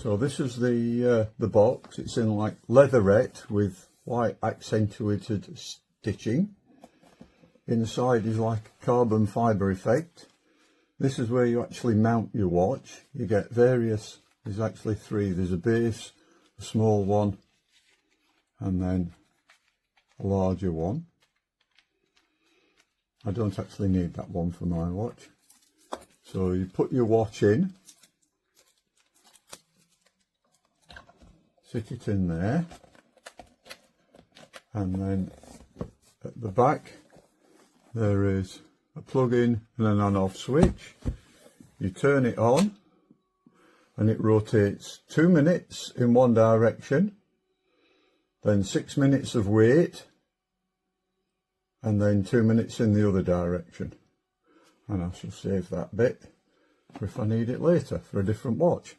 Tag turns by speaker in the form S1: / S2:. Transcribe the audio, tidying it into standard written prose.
S1: So this is the box. It's in like leatherette with white accentuated stitching. Inside is like a carbon fibre effect. This is where you actually mount your watch. You get various, there's actually three. There's a base, a small one, and then a larger one. I don't actually need that one for my watch. So you put your watch in, sit it in there, and then at the back there is a plug-in and an on-off switch. You turn it on and it rotates 2 minutes in one direction, then 6 minutes of wait, and then 2 minutes in the other direction. And I shall save that bit for if I need it later for a different watch.